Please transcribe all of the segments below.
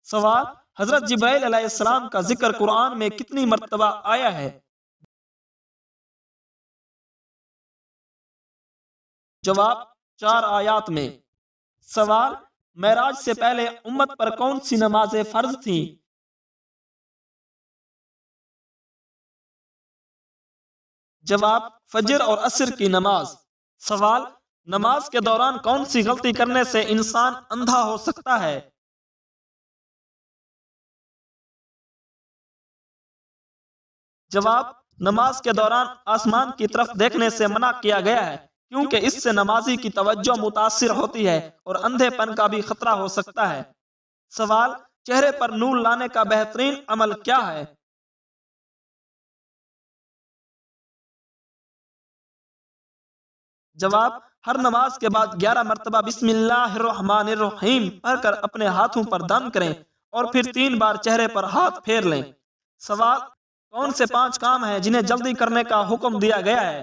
سوال: حضرت جبرائیل علیہ السلام کا ذکر قرآن میں کتنی مرتبہ آیا ہے؟ جواب: 4 آیات میں۔ سوال: معراج سے پہلے امت پر کون سی نمازیں فرض تھیں؟ جواب: فجر اور عصر کی نماز۔ سوال: نماز کے دوران کون سی غلطی کرنے سے انسان اندھا ہو سکتا ہے؟ جواب: نماز کے دوران آسمان کی طرف دیکھنے سے منع کیا گیا ہے، کیونکہ اس سے نمازی کی توجہ متاثر ہوتی ہے اور اندھے پن کا بھی خطرہ ہو سکتا ہے۔ سوال: چہرے پر نور لانے کا بہترین عمل کیا ہے؟ جواب: ہر نماز کے بعد 11 مرتبہ بسم اللہ الرحمن الرحیم پڑھ کر اپنے ہاتھوں پر دم کریں اور پھر 3 بار چہرے پر ہاتھ پھیر لیں۔ سوال: کون سے 5 کام ہیں جنہیں جلدی کرنے کا حکم دیا گیا ہے؟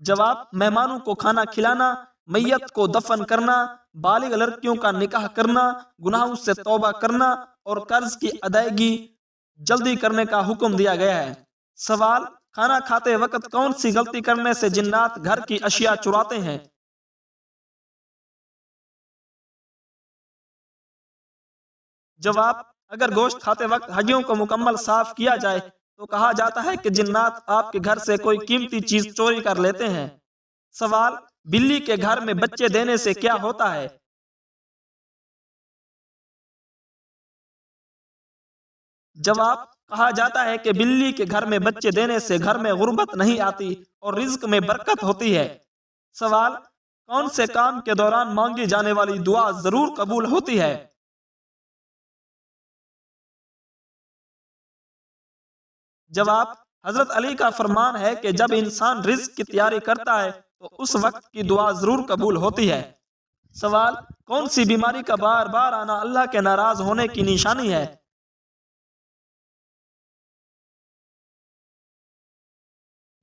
جواب: مہمانوں کو کھانا کھلانا، میت کو دفن کرنا، بالغ لڑکیوں کا نکاح کرنا، گناہوں سے توبہ کرنا اور قرض کی ادائیگی جلدی کرنے کا حکم دیا گیا ہے۔ سوال: کھانا کھاتے وقت کون سی غلطی کرنے سے جنات گھر کی اشیاء چراتے ہیں؟ جواب: اگر گوشت کھاتے وقت ہڈیوں کو مکمل صاف کیا جائے تو کہا جاتا ہے کہ جنات آپ کے گھر سے کوئی قیمتی چیز چوری کر لیتے ہیں۔ سوال: بلی کے گھر میں بچے دینے سے کیا ہوتا ہے؟ جواب: کہا جاتا ہے کہ بلی کے گھر میں بچے دینے سے گھر میں غربت نہیں آتی اور رزق میں برکت ہوتی ہے۔ سوال: کون سے کام کے دوران مانگی جانے والی دعا ضرور قبول ہوتی ہے؟ جواب: حضرت علی کا فرمان ہے کہ جب انسان رزق کی تیاری کرتا ہے تو اس وقت کی دعا ضرور قبول ہوتی ہے۔ سوال: کون سی بیماری کا بار بار آنا اللہ کے ناراض ہونے کی نشانی ہے؟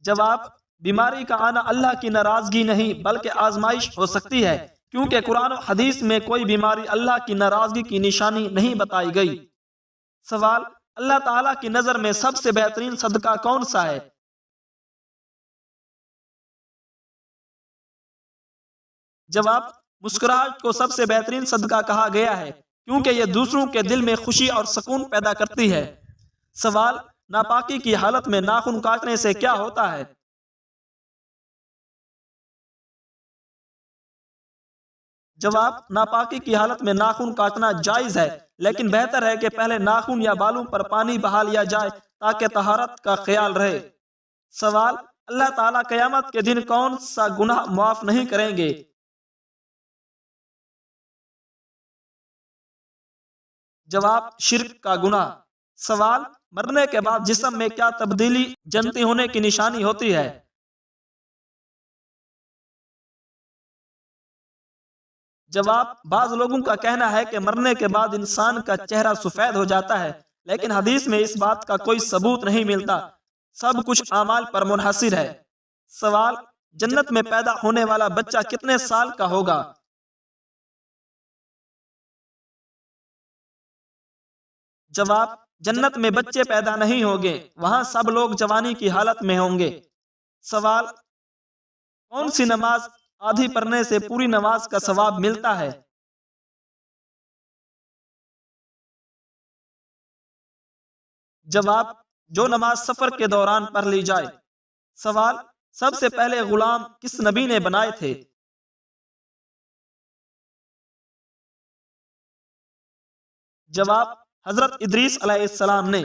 جواب: بیماری کا آنا اللہ کی ناراضگی نہیں بلکہ آزمائش ہو سکتی ہے، کیونکہ قرآن و حدیث میں کوئی بیماری اللہ کی ناراضگی کی نشانی نہیں بتائی گئی۔ سوال: اللہ تعالیٰ کی نظر میں سب سے بہترین صدقہ کون سا ہے؟ جواب: مسکراہٹ کو سب سے بہترین صدقہ کہا گیا ہے، کیونکہ یہ دوسروں کے دل میں خوشی اور سکون پیدا کرتی ہے۔ سوال: ناپاکی کی حالت میں ناخن کاٹنے سے کیا ہوتا ہے؟ جواب: ناپاکی کی حالت میں ناخن کاٹنا جائز ہے، لیکن بہتر ہے کہ پہلے ناخن یا بالوں پر پانی بہا لیا جائے تاکہ طہارت کا خیال رہے۔ سوال: اللہ تعالیٰ قیامت کے دن کون سا گناہ معاف نہیں کریں گے؟ جواب: شرک کا گناہ۔ سوال: مرنے کے بعد جسم میں کیا تبدیلی جنتی ہونے کی نشانی ہوتی ہے؟ جواب: بعض لوگوں کا کہنا ہے کہ مرنے کے بعد انسان کا چہرہ سفید ہو جاتا ہے، لیکن حدیث میں اس بات کا کوئی ثبوت نہیں ملتا، سب کچھ اعمال پر منحصر ہے۔ سوال: جنت میں پیدا ہونے والا بچہ کتنے سال کا ہوگا؟ جواب: جنت میں بچے پیدا نہیں ہوں گے، وہاں سب لوگ جوانی کی حالت میں ہوں گے۔ سوال: کون سی نماز آدھی پڑھنے سے پوری نماز کا ثواب ملتا ہے؟ جواب: جو نماز سفر کے دوران پڑھ لی جائے۔ سوال: سب سے پہلے غلام کس نبی نے بنائے تھے؟ جواب: حضرت ادریس علیہ السلام نے۔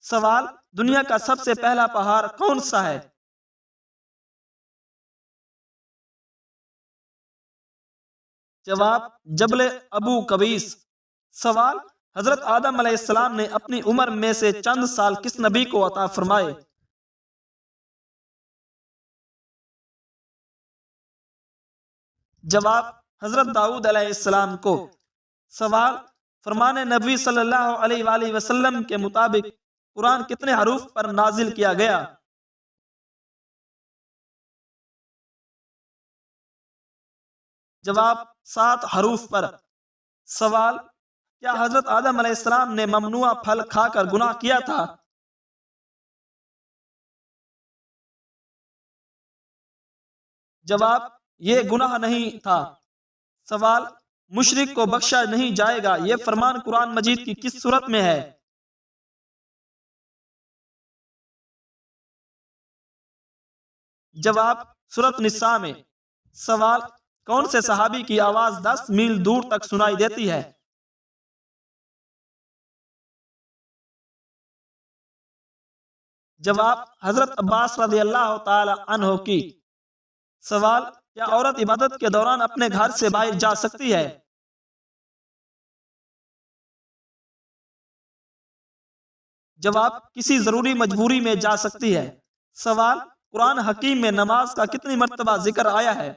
سوال: دنیا کا سب سے پہلا پہاڑ کون سا ہے؟ جواب: جبل ابو قبیس۔ سوال: حضرت آدم علیہ السلام نے اپنی عمر میں سے چند سال کس نبی کو عطا فرمائے؟ جواب: حضرت داؤد علیہ السلام کو۔ سوال: فرمان نبی صلی اللہ علیہ وآلہ وسلم کے مطابق قرآن کتنے حروف پر نازل کیا گیا؟ جواب 7 حروف پر۔ سوال، کیا حضرت آدم علیہ السلام نے ممنوع پھل کھا کر گناہ کیا تھا؟ جواب، یہ گناہ نہیں تھا۔ سوال، مشرک کو بخشا نہیں جائے گا، یہ فرمان قرآن مجید کی کس سورت میں ہے؟ جواب، سورت نساء میں۔ سوال، کون سے صحابی کی آواز 10 میل دور تک سنائی دیتی ہے؟ جواب، حضرت عباس رضی اللہ تعالی عنہ کی۔ سوال، کیا عورت عبادت کے دوران اپنے گھر سے باہر جا سکتی ہے؟ جواب، کسی ضروری مجبوری میں جا سکتی ہے۔ سوال، قرآن حکیم میں نماز کا کتنی مرتبہ ذکر آیا ہے؟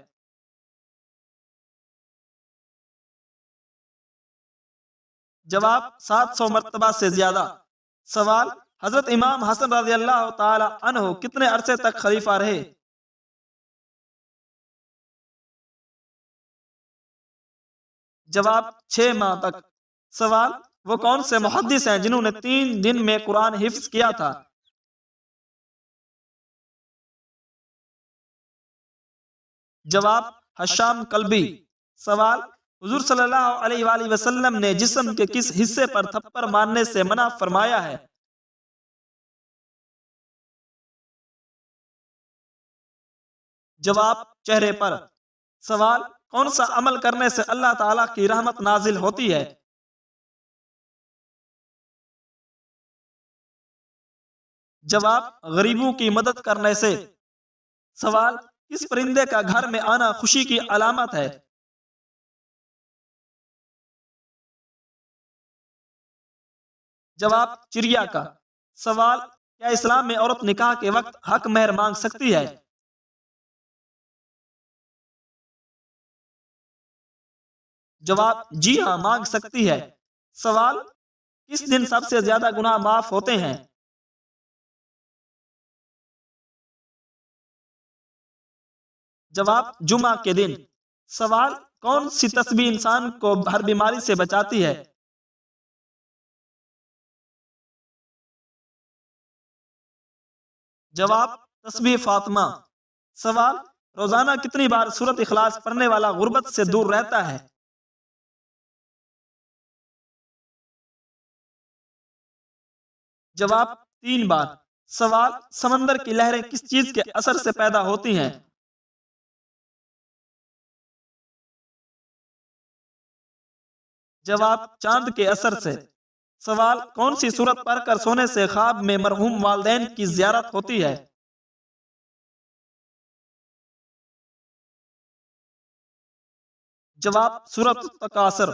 جواب، 700 مرتبہ سے زیادہ۔ سوال، حضرت امام حسن رضی اللہ تعالی عنہ کتنے عرصے تک خلیفہ رہے؟ جواب، 6 ماہ تک۔ سوال، وہ کون سے محدث ہیں جنہوں نے 3 دن میں قرآن حفظ کیا تھا؟ جواب، حشام کلبی۔ سوال، حضور صلی اللہ علیہ وآلہ وسلم نے جسم کے کس حصے پر تھپڑ مارنے سے منع فرمایا ہے؟ جواب، چہرے پر۔ سوال، کون سا عمل کرنے سے اللہ تعالیٰ کی رحمت نازل ہوتی ہے؟ جواب، غریبوں کی مدد کرنے سے۔ سوال، کس پرندے کا گھر میں آنا خوشی کی علامت ہے؟ جواب، چڑیا کا۔ سوال، کیا اسلام میں عورت نکاح کے وقت حق مہر مانگ سکتی ہے؟ جواب، جی ہاں، مانگ سکتی ہے۔ سوال، کس دن سب سے زیادہ گناہ معاف ہوتے ہیں؟ جواب، جمعہ کے دن۔ سوال، کون سی تسبیح انسان کو ہر بیماری سے بچاتی ہے؟ جواب، تسبیح فاطمہ۔ سوال، روزانہ کتنی بار سورۃ اخلاص پڑھنے والا غربت سے دور رہتا ہے؟ جواب، 3 بار۔ سوال، سمندر کی لہریں کس چیز کے اثر سے پیدا ہوتی ہیں؟ جواب، چاند کے اثر سے۔ سوال، کون سی سورت پڑھ کر سونے سے خواب میں مرحوم والدین کی زیارت ہوتی ہے؟ جواب، سورۃ التکاثر۔